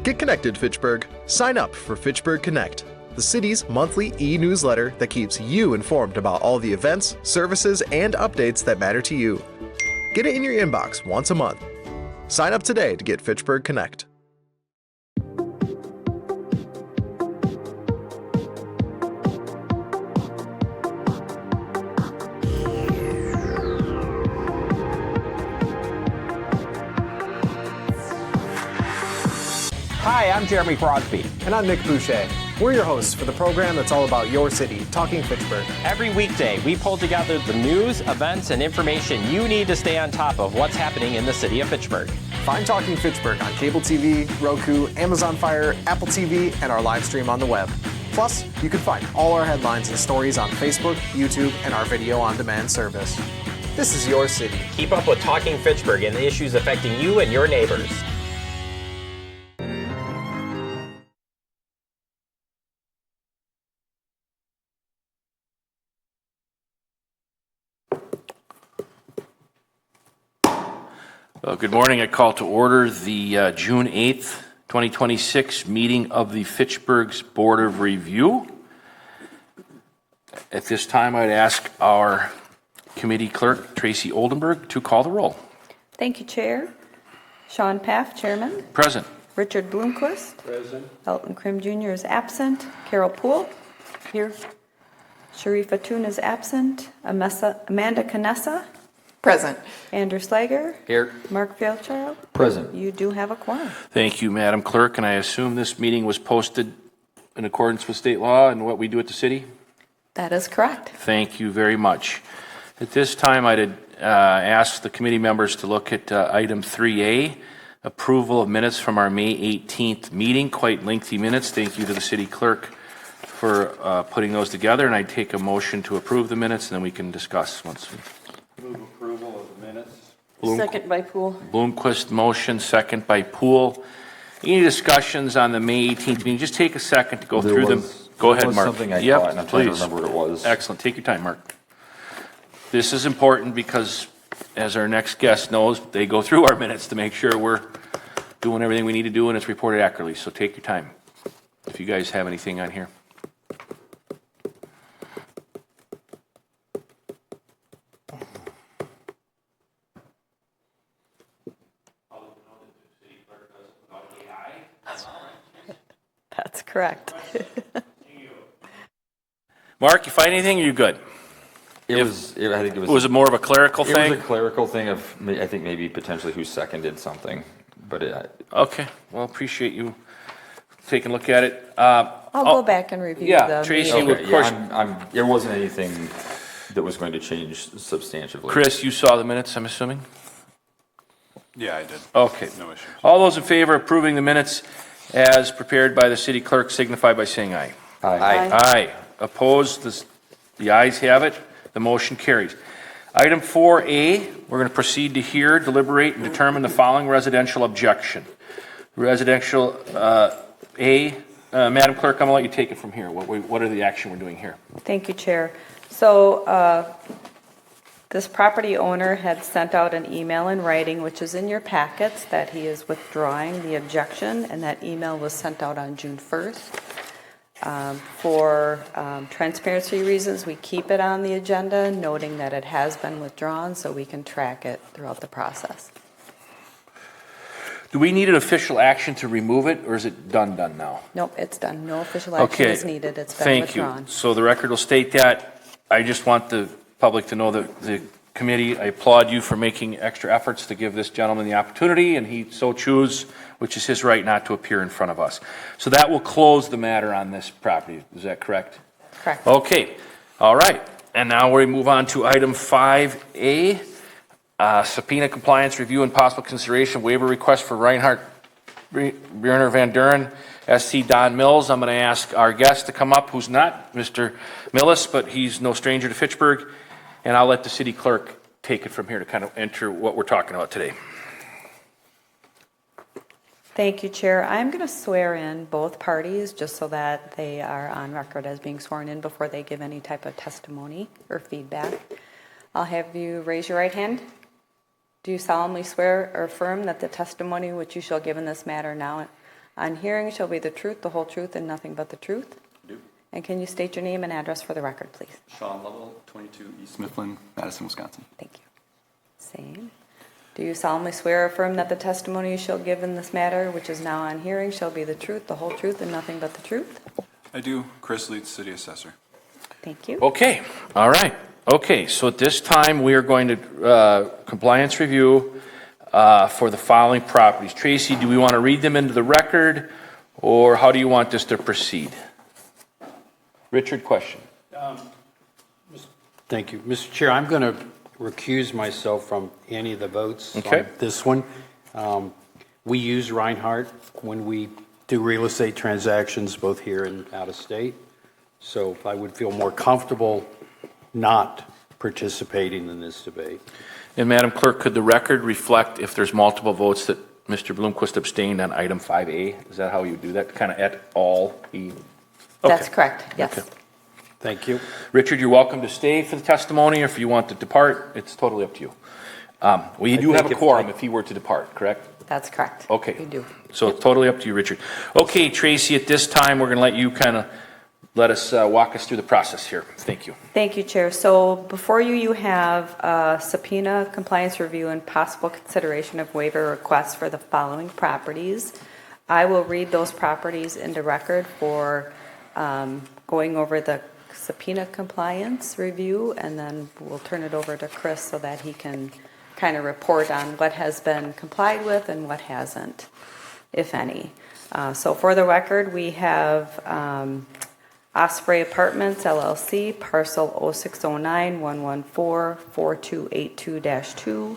Get connected, Fitchburg. Sign up for Fitchburg Connect, the city's monthly e-newsletter that keeps you informed about all the events, services, and updates that matter to you. Get it in your inbox once a month. Sign up today to get Fitchburg Connect. Hi, I'm Jeremy Crosby. And I'm Nick Boucher. We're your hosts for the program that's all about your city, Talking Fitchburg. Every weekday, we pull together the news, events, and information you need to stay on top of what's happening in the city of Fitchburg. Find Talking Fitchburg on cable TV, Roku, Amazon Fire, Apple TV, and our live stream on the web. Plus, you can find all our headlines and stories on Facebook, YouTube, and our video on demand service. This is your city. Keep up with Talking Fitchburg and the issues affecting you and your neighbors. Good morning. I call to order the June 8th, 2026 meeting of the Fitchburg's Board of Review. At this time, I'd ask our committee clerk, Tracy Oldenburg, to call the roll. Thank you, Chair. Sean Paff, Chairman. Present. Richard Bloomquist. Present. Elton Krim Jr. is absent. Carol Poole. Here. Sharifa Toon is absent. Amanda Canessa. Present. Andrew Slager. Here. Mark Fairchild. Present. You do have a quorum. Thank you, Madam Clerk, and I assume this meeting was posted in accordance with state law and what we do at the city? That is correct. Thank you very much. At this time, I'd ask the committee members to look at item 3A, approval of minutes from our May 18th meeting, quite lengthy minutes. Thank you to the city clerk for putting those together, and I'd take a motion to approve the minutes, and then we can discuss once we move approval of the minutes. Second by Poole. Bloomquist motion, second by Poole. Any discussions on the May 18th meeting? Just take a second to go through them. Go ahead, Mark. Something I caught, and I'm trying to remember what it was. Excellent. Take your time, Mark. This is important because, as our next guest knows, they go through our minutes to make sure we're doing everything we need to do and it's reported accurately. So take your time. If you guys have anything on here. That's correct. Mark, you find anything? Or you good? I think it was. Was it more of a clerical thing? It was a clerical thing of, I think maybe potentially who seconded something, but Okay. Well, appreciate you taking a look at it. I'll go back and review the Tracy, meeting. of course. there wasn't anything that was going to change substantively. Chris, you saw the minutes, I'm assuming? Yeah, I did. Okay. No issues. All those in favor of approving the minutes as prepared by the city clerk signify by saying aye. Aye. Aye. Opposed? The ayes have it. The motion carries. Item 4A, we're going to proceed to hear, deliberate, and determine the following residential objection. Residential A, Madam Clerk, I'm going to let you take it from here. What are the action we're doing here? Thank you, Chair. So this property owner had sent out an email in writing, which is in your packets, that he is withdrawing the objection, and that email was sent out on June 1st. For transparency reasons, we keep it on the agenda, noting that it has been withdrawn so we can track it throughout the process. Do we need an official action to remove it, or is it done now? Nope, it's done. No official action is needed. It's been withdrawn. Thank you. So the record will state that. I just want the public to know that the committee, I applaud you for making extra efforts to give this gentleman the opportunity, and he so choose, which is his right, not to appear in front of us. So that will close the matter on this property. Is that correct? Correct. Okay. All right. And now we move on to item 5A, subpoena compliance review and possible consideration waiver request for Reinhardt Bjorner Van Duren, SC Don Mills. I'm going to ask our guest to come up, who's not Mr. Millis, but he's no stranger to Fitchburg, and I'll let the city clerk take it from here to kind of enter what we're talking about today. Thank you, Chair. I'm going to swear in both parties just so that they are on record as being sworn in before they give any type of testimony or feedback. I'll have you raise your right hand. Do you solemnly swear or affirm that the testimony which you shall give in this matter now on hearing shall be the truth, the whole truth, and nothing but the truth? Do. And can you state your name and address for the record, please? Sean Lovell, 22 East Mifflin, Madison, Wisconsin. Thank you. Same. Do you solemnly swear or affirm that the testimony you shall give in this matter, which is now on hearing, shall be the truth, the whole truth, and nothing but the truth? I do. Chris Leeds, City Assessor. Thank you. Okay, all right. Okay, so at this time, we are going to compliance review for the following properties. Tracy, do we want to read them into the record, or how do you want this to proceed? Richard, question. Thank you. Mr. Chair, I'm going to recuse myself from any of the votes Okay. on this one. We use Reinhardt when we do real estate transactions, both here and out of state. So I would feel more comfortable not participating in this debate. And Madam Clerk, could the record reflect if there's multiple votes that Mr. Bloomquist abstained on item 5A? Is that how you do that? Kind of at all? That's correct, yes. Okay. Thank you. Richard, you're welcome to stay for the testimony, or if you want to depart, it's totally up to you. We do have a quorum if he were to depart, correct? That's correct. Okay. We do. So it's totally up to you, Richard. Okay, Tracy, at this time, we're going to let you kind of let us walk us through the process here. Thank you. Thank you, Chair. So before you, you have subpoena, compliance review, and possible consideration of waiver requests for the following properties. I will read those properties into record for going over the subpoena compliance review, and then we'll turn it over to Chris so that he can kind of report on what has been complied with and what hasn't, if any. So for the record, we have Osprey Apartments, LLC, parcel 0609-114-4282-2.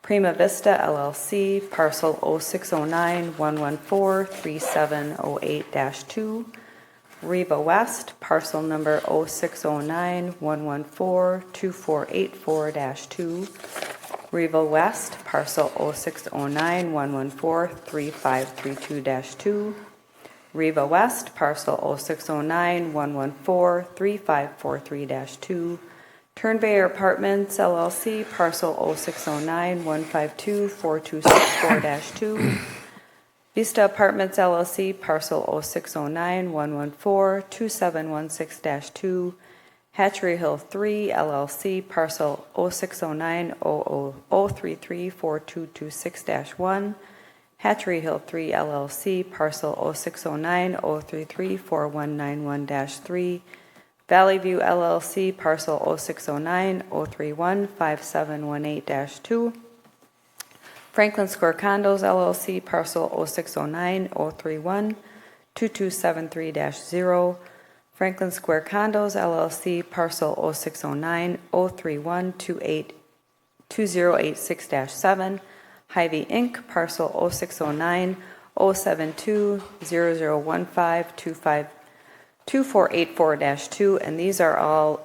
Prima Vista, LLC, parcel 0609-114-3708-2. Riva West, parcel number 0609-114-2484-2. Riva West, parcel 0609-114-3532-2. Riva West, parcel 0609-114-3543-2. Turnveyor Apartments, LLC, parcel 0609-152-4264-2. Vista Apartments, LLC, parcel 0609-114-2716-2. Hatchery Hill 3, LLC, parcel 0609-033-4226-1. Hatchery Hill 3, LLC, parcel 0609-033-4191-3. Valley View LLC, parcel 0609-031-5718-2. Franklin Square Condos LLC, parcel 0609-031-2273-0. Franklin Square Condos LLC, parcel 0609-031-2086-7. Hy-Vee Inc., parcel 0609-072-0015-2484-2, and these are all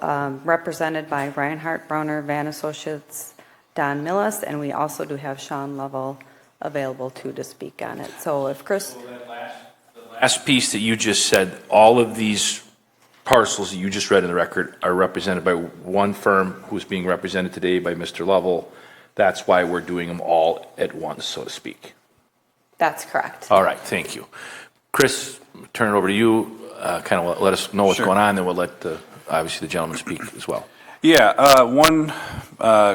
represented by Reinhardt, Browner, Van Associates, Don Millis, and we also do have Sean Lovell available too to speak on it. So if Chris... Last piece that you just said, all of these parcels that you just read in the record are represented by one firm who's being represented today by Mr. Lovell. That's why we're doing them all at once, so to speak. That's correct. All right, thank you. Chris, turn it over to you. Kind of let us know what's Sure. going on, then we'll let obviously the gentleman speak as well. Yeah, one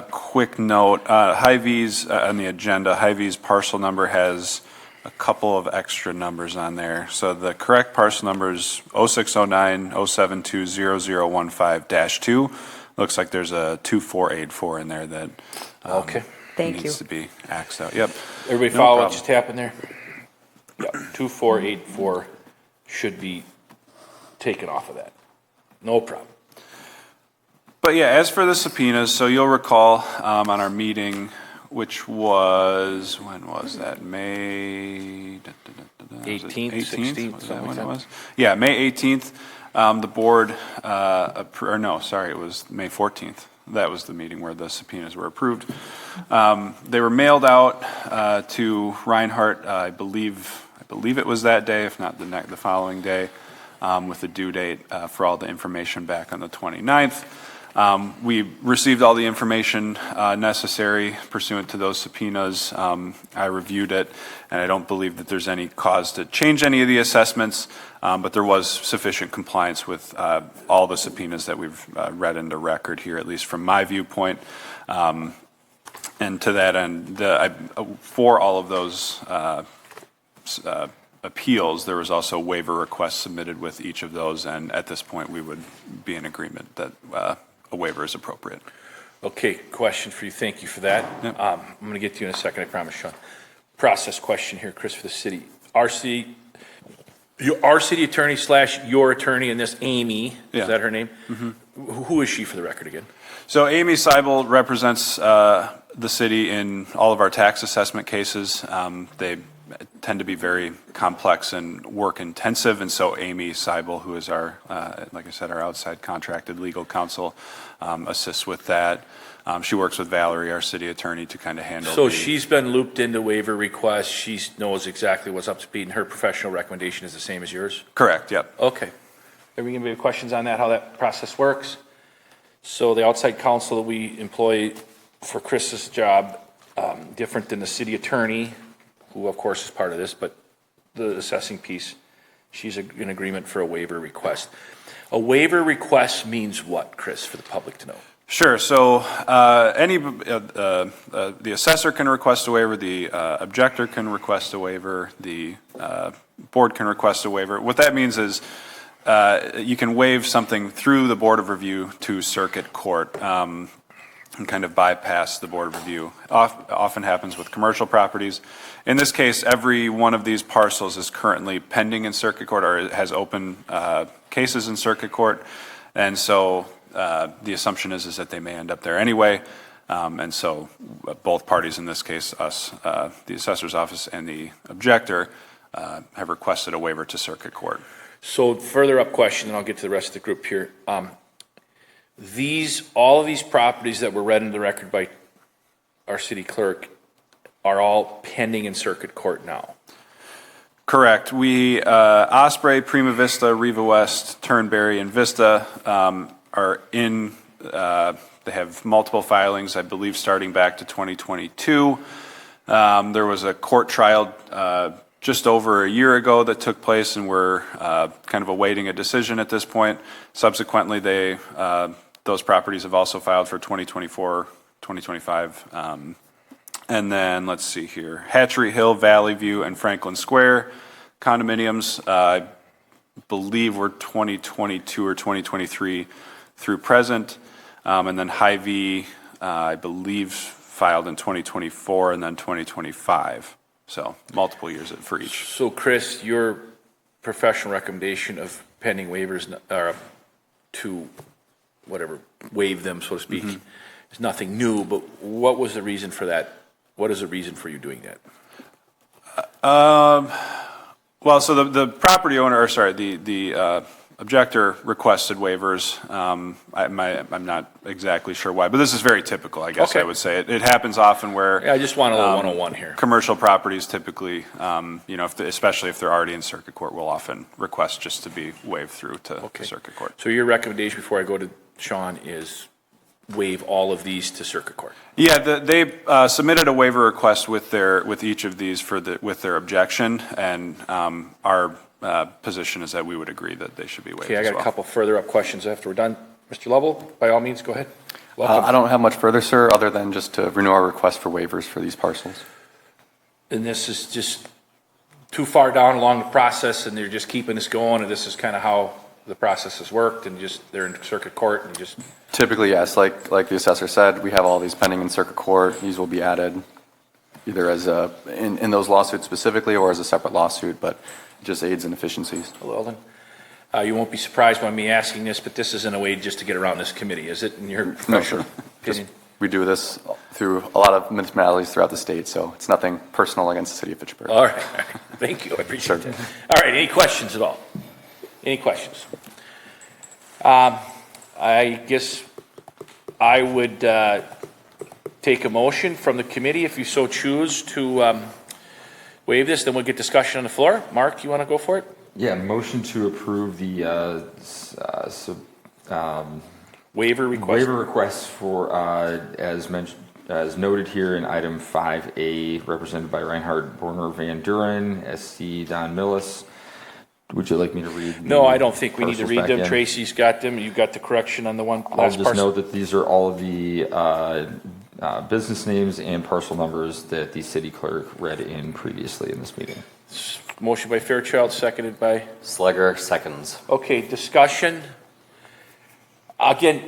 quick note. Hy-Vee's on the agenda. Hy-Vee's parcel number has a couple of extra numbers on there. So the correct parcel number is 0609-072-0015-2. Looks like there's a 2484 in there that Okay. Thank needs you. to be axed out. Yep. Everybody No follow what problem. just happened there? Yeah, 2484 should be taken off of that. No problem. But yeah, as for the subpoenas, so you'll recall on our meeting, which was, when was that? May 18th, 16th, Was that something when like it that. was? Yeah, May 18th. The board, or no, sorry, it was May 14th. That was the meeting where the subpoenas were approved. They were mailed out to Reinhardt, I believe it was that day, if not the following day, with the due date for all the information back on the 29th. We received all the information necessary pursuant to those subpoenas. I reviewed it, and I don't believe that there's any cause to change any of the assessments, but there was sufficient compliance with all the subpoenas that we've read into record here, at least from my viewpoint. And to that end, for all of those appeals, there was also waiver requests submitted with each of those, and at this point, we would be in agreement that a waiver is appropriate. Okay, question for you. Thank you for that. Yep. I'm going to get to you in a second, I promise, Sean. Process question here, Chris, for the city. Our city attorney / your attorney in this, Amy, Yeah. is that her name? Mm-hmm. Who is she for the record again? So Amy Seibel represents the city in all of our tax assessment cases. They tend to be very complex and work intensive, and so Amy Seibel, who is our, like I said, our outside contracted legal counsel, assists with that. She works with Valerie, our city attorney, to kind of handle. So she's been looped into waiver requests. She knows exactly what's up to speed, and her professional recommendation is the same as yours? Correct, yep. Okay. Anybody have questions on that, how that process works? So the outside counsel that we employ for Chris's job, different than the city attorney, who of course is part of this, but the assessing piece, she's in agreement for a waiver request. A waiver request means what, Chris, for the public to know? Sure. So the assessor can request a waiver, the objector can request a waiver, the board can request a waiver. What that means is you can waive something through the Board of Review to circuit court and kind of bypass the Board of Review. Often happens with commercial properties. In this case, every one of these parcels is currently pending in circuit court or has open cases in circuit court. And so the assumption is that they may end up there anyway. And so both parties, in this case, us, the assessor's office and the objector, have requested a waiver to circuit court. So further up question, and I'll get to the rest of the group here. All of these properties that were read into the record by our city clerk are all pending in circuit court now. Correct. We, Osprey, Prima Vista, Riva West, Turnberry, and Vista are in, they have multiple filings, I believe, starting back to 2022. There was a court trial just over a year ago that took place, and we're kind of awaiting a decision at this point. Subsequently, those properties have also filed for 2024, 2025. And then, let's see here, Hatchery Hill, Valley View, and Franklin Square condominiums, I believe were 2022 or 2023 through present. And then Hy-Vee, I believe, filed in 2024 and then 2025. So multiple years for each. So Chris, your professional recommendation of pending waivers to whatever, waive them, so to speak, is nothing new, but what was the reason for that? What is the reason for you doing that? Well, so the property owner, or sorry, the objector requested waivers. I'm not exactly sure why, but this is very typical, I guess. Okay. I would say. It happens often where. Yeah, I just want a little 101 here. Commercial properties typically, especially if they're already in circuit court, will often request just to be waived through to circuit court. So your recommendation before I go to Sean is waive all of these to circuit court? Yeah, they submitted a waiver request with each of these with their objection, and our position is that we would agree that they should be waived. Okay, I got a couple further up questions after we're done. Mr. Lovell, by all means, go ahead. I don't have much further, sir, other than just to renew our request for waivers for these parcels. And this is just too far down along the process, and they're just keeping this going, and this is kind of how the process has worked, and just they're in circuit court, and just. Typically, yes, like the assessor said, we have all these pending in circuit court. These will be added either as in those lawsuits specifically or as a separate lawsuit, but it just aids in efficiencies. Well then, you won't be surprised by me asking this, but this isn't a way just to get around this committee, is it, in your professional opinion? We do this through a lot of municipalities throughout the state, so it's nothing personal against the city of Fitchburg. All right. Thank you. I appreciate that. All right. Any questions at all? Any questions? I guess I would take a motion from the committee, if you so choose, to waive this. Then we'll get discussion on the floor. Mark, you want to go for it? Waiver request. Waiver requests for, as mentioned, as noted here in item 5A, represented by Reinhardt Borner Van Duren, SC Don Millis. Would you like me to read? No, I don't think we need to parcels read back them. in? Tracy's got them. You got the correction on the one I'll last just parcel. note that these are all of the business names and parcel numbers that the city clerk read in previously in this meeting. Motion by Fairchild, seconded by, Slegger, seconds. okay, discussion. Again,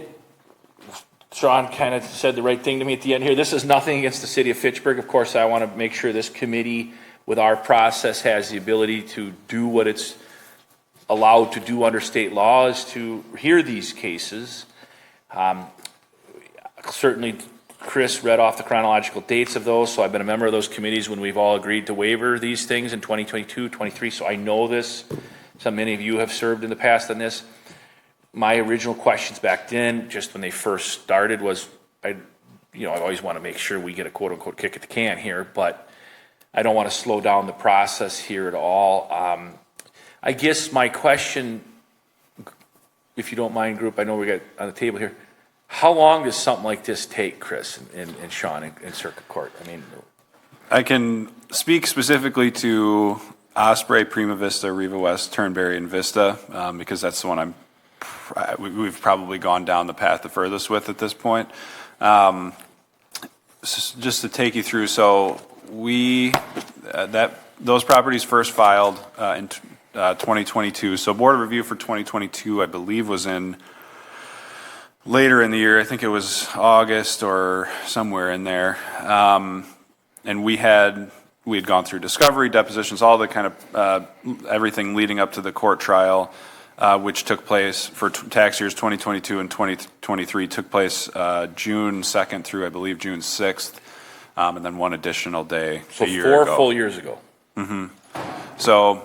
Sean kind of said the right thing to me at the end here. This is nothing against the city of Fitchburg. Of course, I want to make sure this committee with our process has the ability to do what it's allowed to do under state law, is to hear these cases. Certainly, Chris read off the chronological dates of those, so I've been a member of those committees when we've all agreed to waiver these things in 2022, 23, so I know this. So many of you have served in the past on this. My original questions back then, just when they first started, was I always want to make sure we get a quote unquote kick at the can here, but I don't want to slow down the process here at all. I guess my question, if you don't mind, group, I know we got on the table here. How long does something like this take, Chris and Sean in circuit court? I mean, I can speak specifically to Osprey, Prima Vista, Riva West, Turnberry, and Vista, because that's the one we've probably gone down the path the furthest with at this point. Just to take you through, so those properties first filed in 2022. So board of review for 2022, I believe, was in later in the year. I think it was August or somewhere in there. And we had gone through discovery, depositions, all the kind of everything leading up to the court trial, which took place for tax years 2022 and 2023, took place June 2nd through, I believe, June 6th, and then one additional day a year ago. 4 full years ago. Mm-hmm. So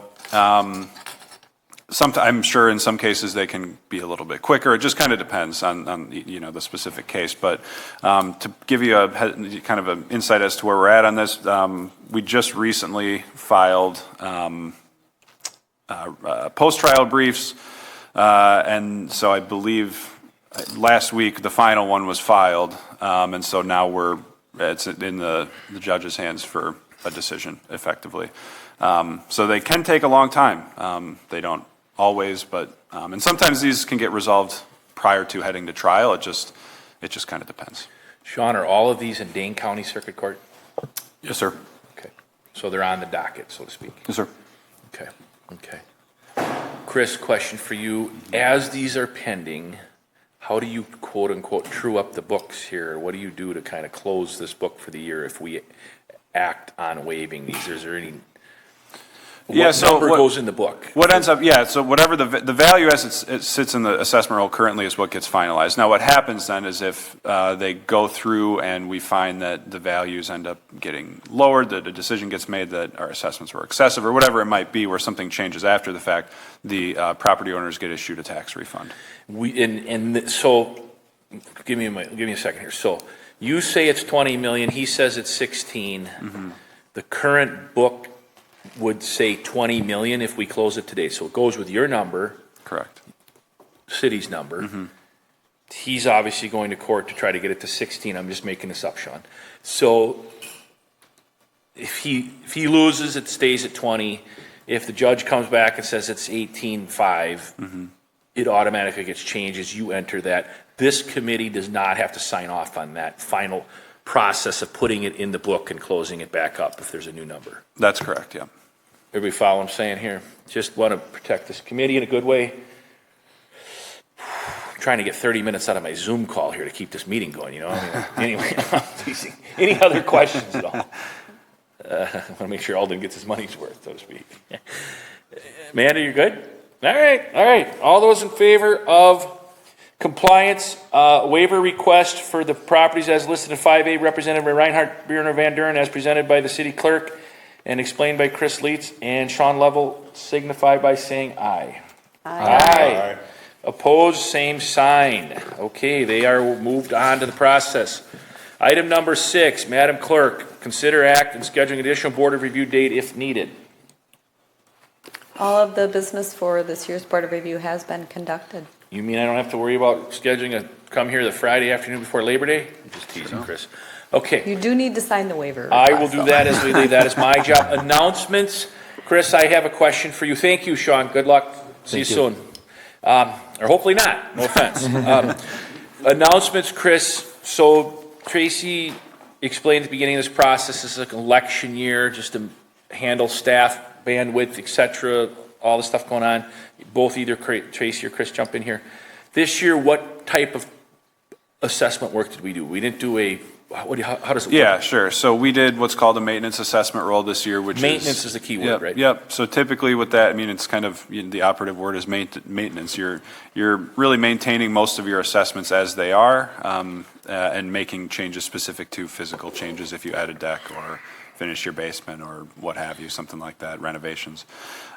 I'm sure in some cases they can be a little bit quicker. It just kind of depends on the specific case. But to give you a kind of an insight as to where we're at on this, we just recently filed post-trial briefs, and so I believe last week the final one was filed, and so now it's in the judge's hands for a decision, effectively. So they can take a long time. They don't always, but and sometimes these can get resolved prior to heading to trial. It just kind of depends. Sean, are all of these in Dane County Circuit Court? Yes, sir. Okay, so they're on the docket, so to speak. Yes, sir. Okay. Chris, question for you. As these are pending, how do you quote unquote true up the books here? What do you do to kind of close this book for the year if we act on waiving these? Is there any? What number goes in the book? What ends up, so whatever the value as it sits in the assessment roll currently is what gets finalized. Now, what happens then is if they go through and we find that the values end up getting lowered, that a decision gets made that our assessments were excessive, or whatever it might be, where something changes after the fact, the property owners get issued a tax refund. So, give me a second here. So, you say it's 20 million. He says it's 16. Mm-hmm. The current book would say 20 million if we close it today. So it goes with your number. Correct. City's number. Mm-hmm. He's obviously going to court to try to get it to 16. I'm just making this up, Sean. So if he loses, it stays at 20. If the judge comes back and says it's 18.5, mm-hmm. it automatically gets changed as you enter that. This committee does not have to sign off on that final process of putting it in the book and closing it back up if there's a new number. That's correct, yeah. Everybody follow what I'm saying here? Just want to protect this committee in a good way. I'm trying to get 30 minutes out of my Zoom call here to keep this meeting going, Anyway, I'm teasing. Any other questions at all? I want to make sure Alden gets his money's worth, so to speak. Amanda, you're good? All right. All those in favor of compliance waiver request for the properties as listed in 5A, represented by Reinhardt Van Duren, as presented by the city clerk and explained by Chris Leitz and Sean Lovell, signify by saying aye. Aye. Opposed, same sign. Okay, they are moved on to the process. Item number 6, Madam Clerk, consider act and scheduling additional board of review date if needed. All of the business for this year's Board of Review has been conducted. You mean I don't have to worry about scheduling a come here the Friday afternoon before Labor Day? I'm just teasing, Chris. Okay. You do need to sign the waiver. I will request, do though. that as we leave. That is my job. Announcements. Chris, I have a question for you. Thank you, Sean. Good luck. See you soon. Or hopefully not. No offense. Announcements, Chris. So Tracy explained at the beginning of this process, this is an election year, just to handle staff, bandwidth, et cetera, all the stuff going on. Both either Tracy or Chris jump in here. This year, what type of assessment work did we do? We didn't do a, how does it work? Yeah, sure. So we did what's called a maintenance assessment role this year, which Maintenance is the key word, yep, right? Yep. So typically with that, I mean, it's kind of, the operative word is maintenance. You're really maintaining most of your assessments as they are, and making changes specific to physical changes if you add a deck or finish your basement or what have you, something like that, renovations.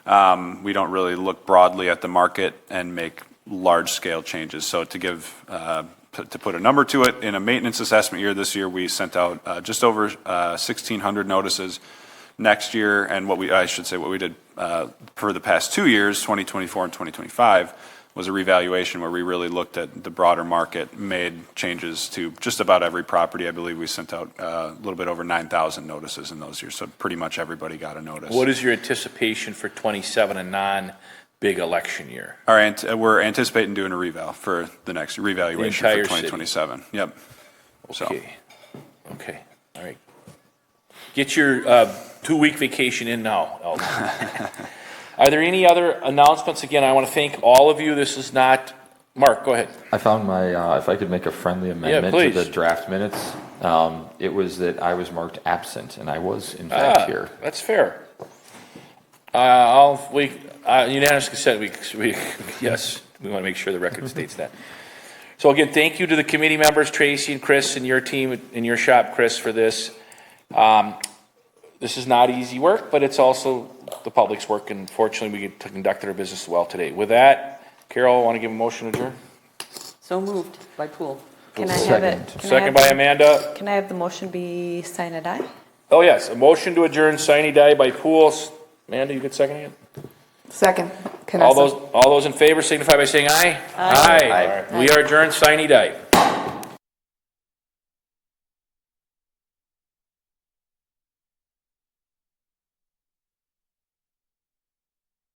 We don't really look broadly at the market and make large-scale changes. So to give, to put a number to it, in a maintenance assessment year this year, we sent out just over 1,600 notices. Next year, and what we did for the past 2 years, 2024 and 2025, was a revaluation where we really looked at the broader market, made changes to just about every property. I believe we sent out a little bit over 9,000 notices in those years, so pretty much everybody got a notice. What is your anticipation for 27, a non-big election year? We're anticipating doing a reval for the next revaluation for 2027. City. Yep. Okay. Okay. All right. Get your 2-week vacation in now, Alden. Are there any other announcements? Again, I want to thank all of you. This is not, Mark, go ahead. I found my, if I could make a friendly amendment to the draft minutes, it was that I was marked absent, and I was in fact here. That's fair. Unanimous consent, yes, we want to make sure the record states that. So again, thank you to the committee members, Tracy and Chris, and your team in your shop, Chris, for this. This is not easy work, but it's also the public's work, and fortunately, we get to conduct our business well today. With that, Carol, I want to give a motion to adjourn. So moved by Poole. Can I have it? Second by Amanda. Can I have the motion be sign a die? Oh, yes, a motion to adjourn, sine die by Poole. Amanda, you get second again? Second. All those in favor signify by saying aye. Aye. We are adjourned, sine die.